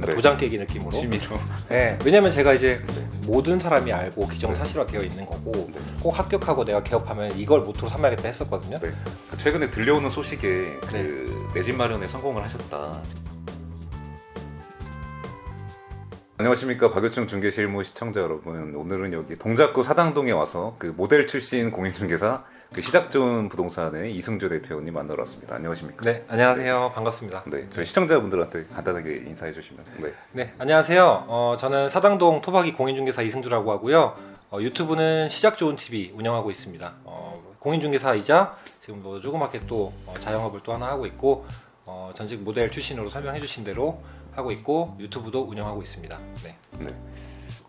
약간 네. 도장 깨기 느낌으로. 취미로. 네, 왜냐면 제가 이제 네. 모든 사람이 알고 네. 기정사실화되어 있는 거고 네. 꼭 합격하고 내가 개업하면 이걸 모토로 삼아야겠다 했었거든요. 네. 최근에 들려오는 소식에 그 내 집 마련에 성공을 하셨다. 안녕하십니까, 박유충 중개실무 시청자 여러분. 오늘은 여기 동작구 사당동에 와서 그 모델 출신 공인중개사 그 시작 좋은 부동산의 이승주 대표님 만나러 왔습니다. 안녕하십니까? 네, 안녕하세요. 반갑습니다. 네, 저희 시청자분들한테 간단하게 인사해 주시면. 네. 네, 안녕하세요. 저는 사당동 토박이 공인중개사 이승주라고 하고요. 유튜브는 시작 좋은 TV 운영하고 있습니다. 공인중개사이자 지금 뭐 조그맣게 또 자영업을 또 하나 하고 있고 전직 모델 출신으로 설명해 주신 대로 하고 있고 유튜브도 운영하고 있습니다. 네. 네.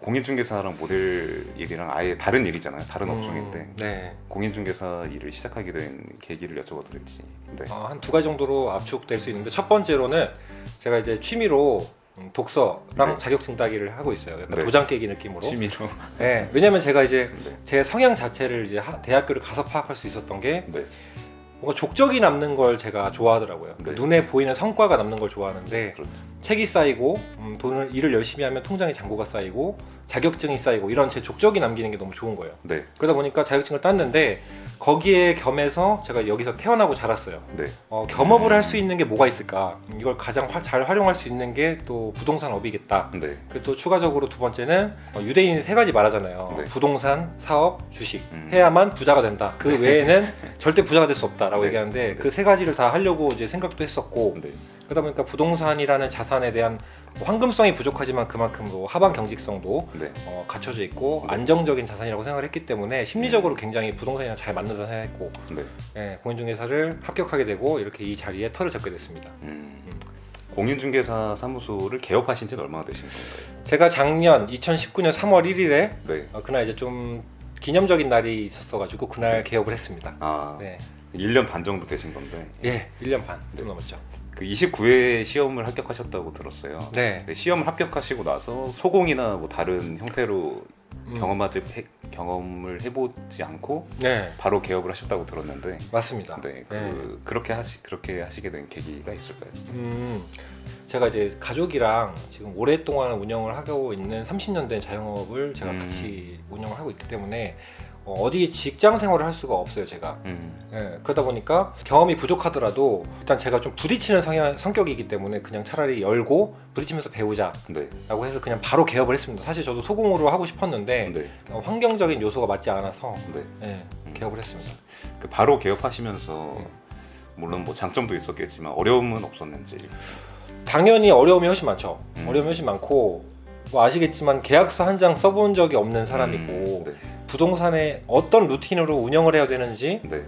공인중개사랑 모델 일이랑 아예 다른 일이잖아요. 다른 업종인데 네. 공인중개사 일을 시작하게 된 계기를 여쭤봐도 될지. 네. 한 두 가지 정도로 압축될 수 있는데 첫 번째로는 제가 이제 취미로 독서랑 네. 자격증 따기를 하고 있어요. 약간 네. 도장 깨기 느낌으로. 취미로. 네. 왜냐면 제가 이제 네. 제 성향 자체를 이제 대학교를 가서 파악할 수 있었던 게 네. 뭔가 족적이 남는 걸 제가 좋아하더라고요. 그러니까 네. 눈에 보이는 성과가 남는 걸 좋아하는데 그렇죠. 책이 쌓이고 일을 열심히 하면 통장에 잔고가 쌓이고 자격증이 쌓이고 이런 제 족적이 남기는 게 너무 좋은 거예요. 네. 그러다 보니까 자격증을 땄는데 거기에 겸해서 제가 여기서 태어나고 자랐어요. 네. 겸업을 할 수 있는 게 뭐가 있을까? 이걸 가장 잘 활용할 수 있는 게 또 부동산 업이겠다. 네. 그리고 또 추가적으로 두 번째는 유대인이 세 가지 말하잖아요. 네. 부동산, 사업, 주식 음. 해야만 부자가 된다. 그 외에는 절대 부자가 될 수 없다라고 네. 얘기하는데 네. 그 세 가지를 다 하려고 이제 생각도 했었고 네. 그러다 보니까 부동산이라는 자산에 대한 황금성이 부족하지만 그만큼 하방 경직성도 네. 갖춰져 있고 안정적인 자산이라고 생각을 했기 때문에 심리적으로 굉장히 부동산이랑 잘 맞는다 생각했고 네. 공인중개사를 합격하게 되고 이렇게 이 자리에 털을 잡게 됐습니다. 공인중개사 사무소를 개업하신 지는 얼마나 되신 건가요? 제가 작년 2019년 3월 1일에 네. 그날 이제 좀 기념적인 날이 있었어가지고 그날 개업을 했습니다. 아, 네. 1년 반 정도 되신 건데 예, 1년 반 좀 네. 넘었죠. 그 29회 시험을 합격하셨다고 들었어요. 네. 네, 시험을 합격하시고 나서 소공이나 뭐 다른 형태로 경험을 해보지 않고 네, 바로 개업을 하셨다고 들었는데, 맞습니다. 네, 네. 그렇게 하시게 된 계기가 있을까요? 제가 이제 가족이랑 지금 오랫동안 운영을 하고 있는 30년 된 자영업을 제가 같이 운영을 하고 있기 때문에 어디 직장 생활을 할 수가 없어요, 제가. 예, 그러다 보니까 경험이 부족하더라도 일단 제가 좀 부딪히는 성격이기 때문에 그냥 차라리 열고 부딪히면서 배우자라고 네, 해서 그냥 바로 개업을 했습니다. 사실 저도 소공으로 하고 싶었는데 네, 환경적인 요소가 맞지 않아서 네. 예, 개업을 했습니다. 그 바로 개업하시면서 물론 뭐 장점도 있었겠지만 어려움은 없었는지. 당연히 어려움이 훨씬 많죠. 어려움이 음. 훨씬 많고 뭐 아시겠지만 계약서 한 장 써본 적이 없는 사람이고 네, 부동산에 어떤 루틴으로 운영을 해야 되는지 네,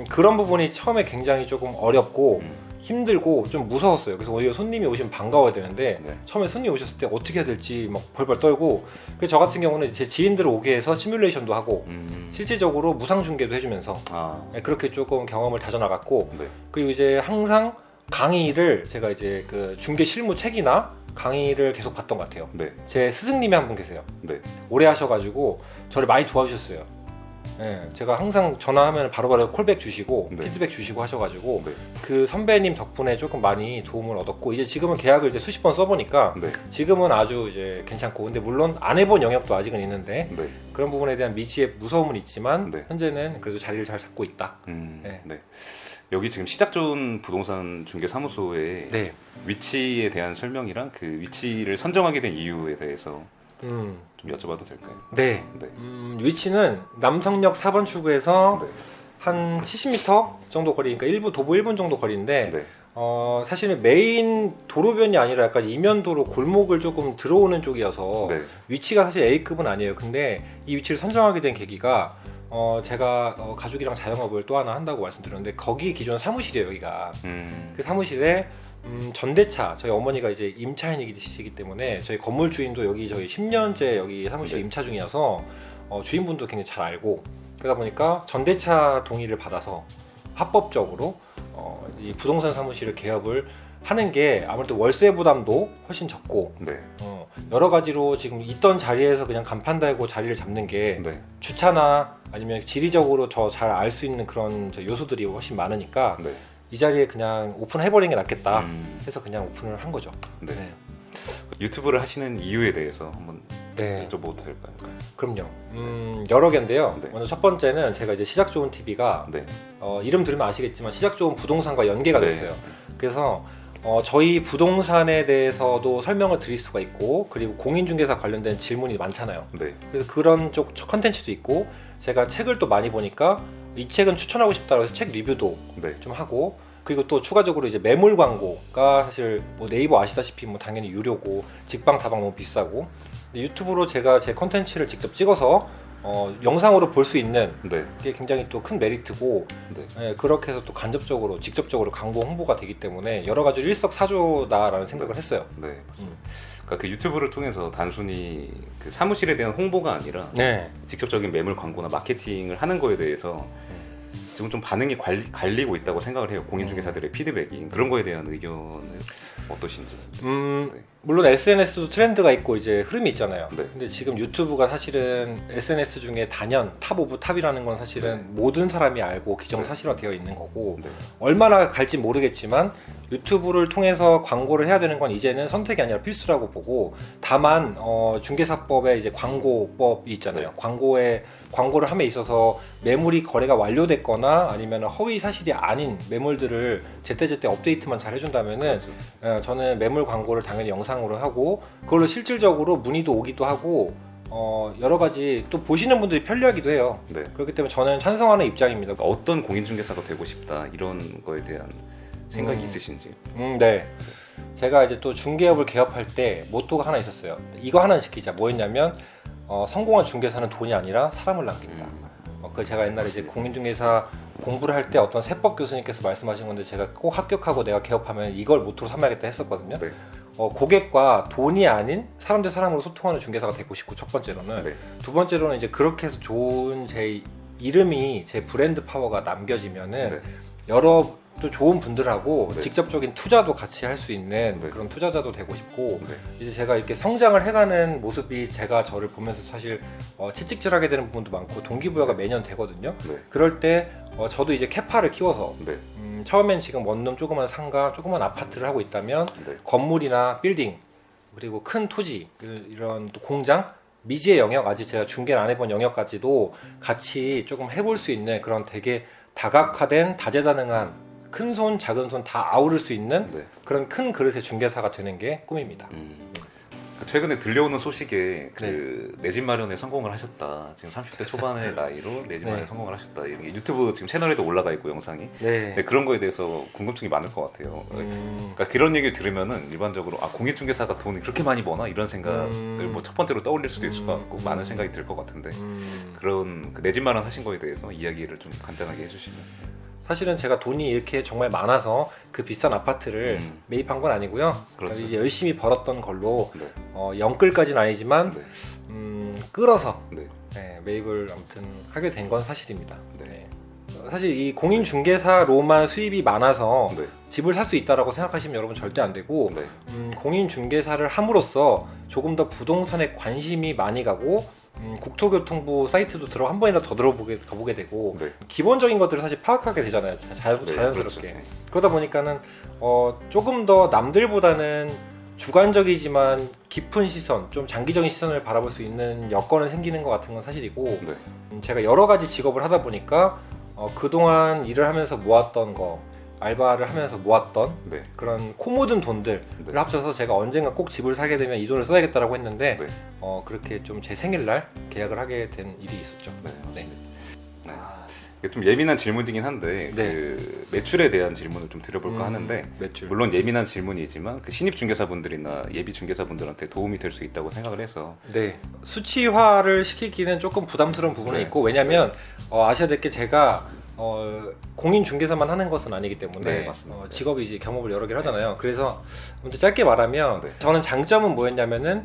그런 부분이 처음에 굉장히 조금 어렵고 음. 힘들고 좀 무서웠어요. 그래서 오히려 손님이 오시면 반가워야 되는데 네. 처음에 손님 오셨을 때 어떻게 해야 될지 막 벌벌 떨고 그래서 저 같은 경우는 제 지인들 오게 해서 시뮬레이션도 하고 실질적으로 무상 중개도 해주면서 아, 그렇게 조금 경험을 다져나갔고 네, 그리고 이제 항상 강의를 제가 이제 그 중개 실무 책이나 강의를 계속 봤던 것 같아요. 네, 제 스승님이 한 분 계세요. 네, 오래 하셔가지고 저를 많이 도와주셨어요. 예, 제가 항상 전화하면 바로바로 콜백 주시고 네. 피드백 주시고 하셔가지고 네, 그 선배님 덕분에 조금 많이 도움을 얻었고 이제 지금은 계약을 이제 수십 번 써보니까 네, 지금은 아주 이제 괜찮고 근데 물론 안 해본 영역도 아직은 있는데 네, 그런 부분에 대한 미지의 무서움은 있지만 네. 현재는 그래도 자리를 잘 잡고 있다. 네. 네. 여기 지금 시작 좋은 부동산 중개 사무소의 네. 위치에 대한 설명이랑 그 위치를 선정하게 된 이유에 대해서 좀 여쭤봐도 될까요? 네. 네. 위치는 남성역 4번 출구에서 네. 한 70m 정도 거리, 그러니까 도보 1분 정도 거리인데 네. 사실은 메인 도로변이 아니라 약간 이면도로 골목을 조금 들어오는 쪽이어서 네. 위치가 사실 A급은 아니에요. 근데 이 위치를 선정하게 된 계기가 제가 가족이랑 자영업을 또 하나 한다고 말씀드렸는데 거기 기존 사무실이에요, 여기가. 그 사무실에 전대차, 저희 어머니가 이제 임차인이시기 때문에 저희 건물 주인도 여기 저희 10년째 여기 사무실 네. 임차 중이어서 주인분도 굉장히 잘 알고 그러다 보니까 전대차 동의를 받아서 합법적으로 이 부동산 사무실을 개업을 하는 게 아무래도 월세 부담도 훨씬 적고 네. 여러 가지로 지금 있던 자리에서 그냥 간판 달고 자리를 잡는 게 네. 주차나 아니면 지리적으로 더 잘 알 수 있는 그런 요소들이 훨씬 많으니까 이 자리에 그냥 오픈해버리는 게 낫겠다 해서 그냥 오픈을 한 거죠. 네. 네. 유튜브를 하시는 이유에 대해서 한번 네. 여쭤봐도 될까요? 그럼요. 여러 개인데요. 네. 먼저 첫 번째는 제가 이제 시작 좋은 TV가 네. 이름 들으면 아시겠지만 시작 좋은 부동산과 연계가 네. 됐어요. 그래서 저희 부동산에 대해서도 설명을 드릴 수가 있고, 그리고 공인중개사 관련된 질문이 많잖아요. 네. 그래서 그런 쪽 컨텐츠도 있고, 제가 책을 또 많이 보니까 이 책은 추천하고 싶다고 해서 책 리뷰도 네. 좀 하고, 그리고 또 추가적으로 이제 매물 광고가 사실 뭐 네이버 아시다시피 뭐 당연히 유료고 직방 다방 너무 비싸고, 근데 유튜브로 제가 제 컨텐츠를 직접 찍어서 영상으로 볼 수 있는 네. 게 굉장히 또 큰 메리트고, 네. 그렇게 해서 또 간접적으로 직접적으로 광고 홍보가 되기 때문에 여러 가지로 일석사조다라는 생각을 했어요. 네. 그러니까 그 유튜브를 통해서 단순히 그 사무실에 대한 홍보가 아니라 네. 직접적인 매물 광고나 마케팅을 하는 거에 대해서 지금 좀 반응이 갈리고 있다고 생각을 해요. 공인중개사들의 피드백이. 그런 거에 대한 의견은 어떠신지. 물론 SNS도 트렌드가 있고 이제 흐름이 있잖아요. 네. 근데 지금 유튜브가 사실은 SNS 중에 단연 탑 오브 탑이라는 건 사실은 모든 사람이 알고 기정사실화되어 있는 거고, 네. 얼마나 갈지 모르겠지만 유튜브를 통해서 광고를 해야 되는 건 이제는 선택이 아니라 필수라고 보고, 다만 중개사법에 이제 광고법이 있잖아요. 광고를 함에 있어서 매물이 거래가 완료됐거나 아니면 허위 사실이 아닌 매물들을 제때제때 업데이트만 잘 해준다면은 저는 매물 광고를 당연히 영상으로 하고, 그걸로 실질적으로 문의도 오기도 하고, 여러 가지 또 보시는 분들이 편리하기도 해요. 네. 그렇기 때문에 저는 찬성하는 입장입니다. 그러니까 어떤 공인중개사가 되고 싶다 이런 거에 대한 생각이 있으신지. 네. 제가 이제 또 중개업을 개업할 때 모토가 하나 있었어요. 이거 하나는 지키자. 뭐였냐면 성공한 중개사는 돈이 아니라 사람을 남긴다. 그 제가 옛날에 이제 공인중개사 공부를 할 때 어떤 세법 교수님께서 말씀하신 건데, 제가 꼭 합격하고 내가 개업하면 이걸 모토로 삼아야겠다 했었거든요. 네. 고객과 돈이 아닌 사람 대 사람으로 소통하는 중개사가 되고 싶고, 첫 번째로는. 네. 두 번째로는 이제 그렇게 해서 좋은 제 이름이, 제 브랜드 파워가 남겨지면은 네. 여러 또 좋은 분들하고 네. 직접적인 투자도 같이 할 수 있는 네. 그런 투자자도 되고 싶고, 네. 이제 제가 이렇게 성장을 해가는 모습이 제가 저를 보면서 사실 채찍질하게 되는 부분도 많고 동기부여가 매년 되거든요. 네. 그럴 때 저도 이제 캐파를 키워서 네. 처음엔 지금 원룸 조그만 상가, 조그만 아파트를 하고 있다면 네. 건물이나 빌딩, 그리고 큰 토지, 이런 또 공장, 미지의 영역, 아직 제가 중개를 안 해본 영역까지도 같이 조금 해볼 수 있는 그런 되게 다각화된 다재다능한 큰 손, 작은 손 다 아우를 수 있는 네. 그런 큰 그릇의 중개사가 되는 게 꿈입니다. 최근에 들려오는 소식에 내 집 마련에 성공을 하셨다. 지금 30대 초반의 나이로 내 집 마련에 성공을 하셨다. 이런 게 유튜브 지금 채널에도 올라가 있고 영상이. 네. 네, 그런 거에 대해서 궁금증이 많을 것 같아요. 그러니까 그런 얘기를 들으면은 일반적으로 공인중개사가 돈이 그렇게 많이 버나 이런 생각을 뭐 첫 번째로 떠올릴 수도 있을 것 같고 많은 생각이 들 것 같은데 그런 내 집 마련 하신 거에 대해서 이야기를 좀 간단하게 해주시면. 사실은 제가 돈이 이렇게 정말 많아서 그 비싼 아파트를 매입한 건 아니고요. 그렇죠. 이제 열심히 벌었던 걸로 네. 영끌까지는 아니지만 네. 끌어서 네. 매입을 아무튼 하게 된 건 사실입니다. 네. 사실 이 공인중개사로만 수입이 많아서 네. 집을 살 수 있다라고 생각하시면 여러분 절대 안 되고, 네. 공인중개사를 함으로써 조금 더 부동산에 관심이 많이 가고, 국토교통부 사이트도 한 번이라도 더 가보게 되고, 네. 기본적인 것들을 사실 파악하게 되잖아요. 자연스럽게. 그렇죠. 그러다 보니까는 조금 더 남들보다는 주관적이지만 깊은 시선, 좀 장기적인 시선을 바라볼 수 있는 여건은 생기는 것 같은 건 사실이고, 네. 제가 여러 가지 직업을 하다 보니까 그동안 일을 하면서 모았던 거, 알바를 하면서 모았던 네. 그런 코 묻은 돈들을 네. 합쳐서 제가 언젠가 꼭 집을 사게 되면 이 돈을 써야겠다라고 했는데, 네. 그렇게 좀 제 생일날 계약을 하게 된 일이 있었죠. 네. 네. 네. 이게 좀 예민한 질문이긴 한데 네. 그 매출에 대한 질문을 좀 드려볼까 하는데, 매출. 물론 예민한 질문이지만 그 신입 중개사분들이나 예비 중개사분들한테 도움이 될 수 있다고 생각을 해서. 네. 수치화를 시키기는 조금 부담스러운 부분은 네. 있고, 왜냐면 아셔야 될 게 제가 공인중개사만 하는 것은 아니기 때문에 네, 맞습니다. 직업이 이제 겸업을 여러 개를 하잖아요. 그래서 아무튼 짧게 말하면 네. 저는 장점은 뭐였냐면은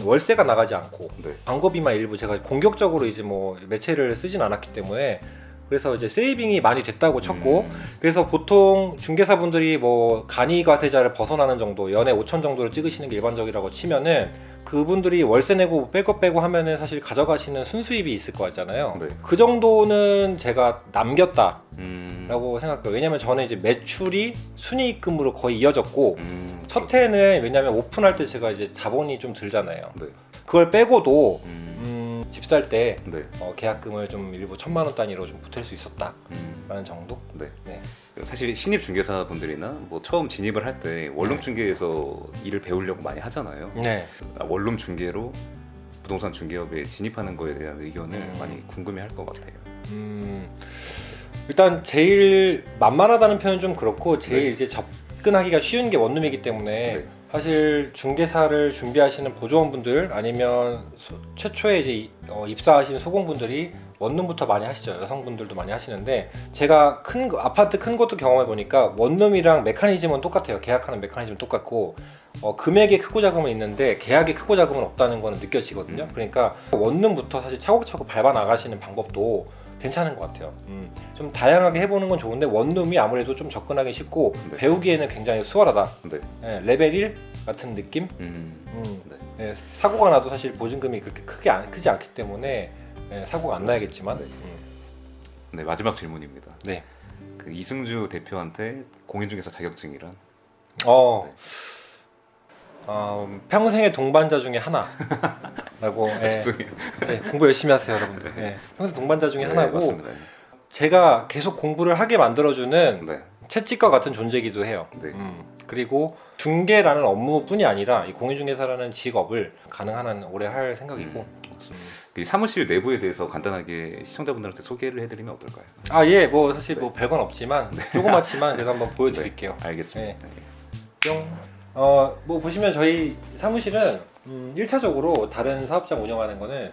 월세가 나가지 않고 네. 광고비만 일부, 제가 공격적으로 이제 뭐 매체를 쓰진 않았기 때문에 그래서 이제 세이빙이 많이 됐다고 쳤고 그래서 보통 중개사분들이 뭐 간이과세자를 벗어나는 정도 연에 5천 정도를 찍으시는 게 일반적이라고 치면은 그분들이 월세 내고 백업 빼고 하면은 사실 가져가시는 순수입이 있을 거 같잖아요. 네. 그 정도는 제가 남겼다 음. 라고 생각해요. 왜냐면 저는 이제 매출이 순이익금으로 거의 이어졌고 첫 그렇죠. 해는 왜냐면 오픈할 때 제가 이제 자본이 좀 들잖아요. 네. 그걸 빼고도 집 살 때 네. 계약금을 좀 일부 1,000만 원 단위로 좀 보탤 수 있었다라는 정도. 네. 네. 사실 신입 중개사분들이나 뭐 처음 진입을 할 때 원룸 네. 중개에서 일을 배우려고 많이 하잖아요. 네. 원룸 중개로 부동산 중개업에 진입하는 거에 대한 의견을 많이 궁금해할 것 같아요. 일단 제일 만만하다는 표현은 좀 그렇고 제일 네. 이제 접근하기가 쉬운 게 원룸이기 때문에 네. 사실 중개사를 준비하시는 보조원분들 아니면 최초에 이제 입사하시는 소공분들이 원룸부터 많이 하시죠. 여성분들도 많이 하시는데 제가 아파트 큰 것도 경험해 보니까 원룸이랑 메커니즘은 똑같아요. 계약하는 메커니즘은 똑같고 금액의 크고 작음은 있는데 계약의 크고 작음은 없다는 거는 느껴지거든요. 그러니까 원룸부터 사실 차곡차곡 밟아 나가시는 방법도 괜찮은 것 같아요. 좀 다양하게 해보는 건 좋은데 원룸이 아무래도 좀 접근하기 쉽고 네. 배우기에는 굉장히 수월하다. 네. 네, 레벨 1 같은 느낌? 네. 네, 사고가 나도 사실 보증금이 그렇게 크지 않기 때문에 사고가 안 나야겠지만 네. 네, 마지막 질문입니다. 네. 그 이승주 대표한테 공인중개사 자격증이란? 네. 평생의 동반자 중에 하나라고 죄송해요. 공부 열심히 하세요 여러분들. 평생 동반자 중에 네, 하나고 맞습니다. 제가 계속 공부를 하게 만들어주는 네. 채찍과 같은 존재이기도 해요. 네. 그리고 중개라는 업무뿐이 아니라 이 공인중개사라는 직업을 가능한 한 오래 할 생각이고 그 사무실 내부에 대해서 간단하게 시청자분들한테 소개를 해드리면 어떨까요? 뭐 사실 네. 뭐 별건 없지만 조그맣지만 그래도 한번 보여드릴게요. 네, 알겠습니다. 뿅. 뭐 보시면 저희 사무실은 1차적으로 다른 사업장 운영하는 거는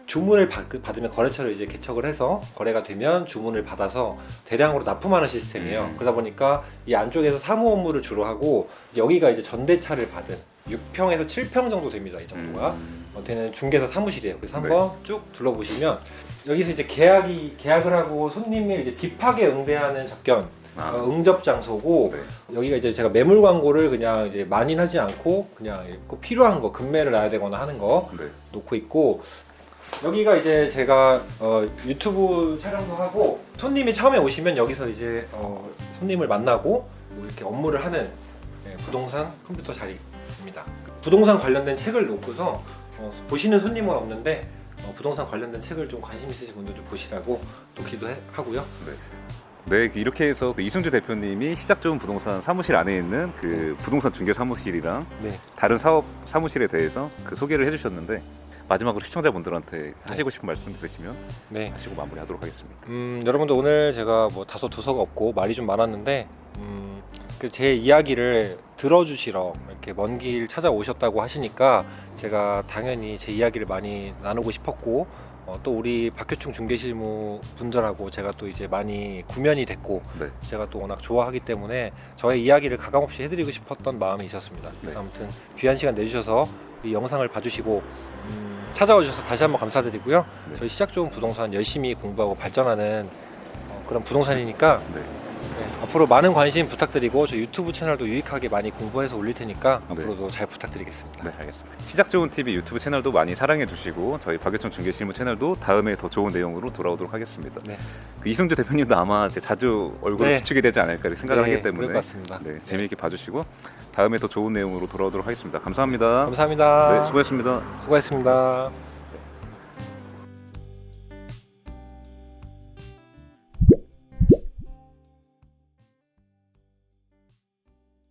주문을 받으면 거래처를 이제 개척을 해서 거래가 되면 주문을 받아서 대량으로 납품하는 시스템이에요. 그러다 보니까 이 안쪽에서 사무 업무를 주로 하고 여기가 이제 전대차를 받은 6평에서 7평 정도 됩니다. 이 정도가 되는 중개사 사무실이에요. 그래서 한번 쭉 둘러보시면 여기서 이제 계약을 하고 손님이 이제 딥하게 응대하는 접견 응접 장소고 네. 여기가 이제 제가 매물 광고를 그냥 이제 많이 하지 않고 그냥 꼭 필요한 거 금매를 놔야 되거나 하는 거 네. 놓고 있고 여기가 이제 제가 유튜브 촬영도 하고 손님이 처음에 오시면 여기서 이제 손님을 만나고 뭐 이렇게 업무를 하는 부동산 컴퓨터 자리입니다. 부동산 관련된 책을 놓고서 보시는 손님은 없는데 부동산 관련된 책을 좀 관심 있으신 분들 좀 보시라고 놓기도 하고요. 네, 이렇게 해서 그 이승주 대표님이 시작 좋은 부동산 사무실 안에 있는 그 부동산 중개 사무실이랑 다른 사업 사무실에 대해서 그 소개를 해주셨는데 마지막으로 시청자분들한테 하시고 싶은 말씀 있으시면 하시고 마무리하도록 하겠습니다. 여러분들 오늘 제가 뭐 다소 두서가 없고 말이 좀 많았는데 제 이야기를 들어주시러 이렇게 먼 길 찾아오셨다고 하시니까 제가 당연히 제 이야기를 많이 나누고 싶었고 또 우리 박효충 중개실무 분들하고 제가 또 이제 많이 구면이 됐고 제가 또 워낙 좋아하기 때문에 저의 이야기를 가감없이 해드리고 싶었던 마음이 있었습니다. 그래서 아무튼 귀한 시간 내주셔서 이 영상을 봐주시고 찾아와 주셔서 다시 한번 감사드리고요. 저희 시작 좋은 부동산 열심히 공부하고 발전하는 그런 부동산이니까 앞으로 많은 관심 부탁드리고 저 유튜브 채널도 유익하게 많이 공부해서 올릴 테니까 앞으로도 잘 부탁드리겠습니다. 네, 알겠습니다. 시작 좋은 TV 유튜브 채널도 많이 사랑해 주시고 저희 박효충 중개실무 채널도 다음에 더 좋은 내용으로 돌아오도록 하겠습니다. 그 이승주 대표님도 아마 이제 자주 얼굴을 비추게 되지 않을까 생각을 하기 때문에 그럴 것 같습니다. 재미있게 봐주시고 다음에 더 좋은 내용으로 돌아오도록 하겠습니다. 감사합니다. 감사합니다. 네, 수고했습니다. 수고했습니다.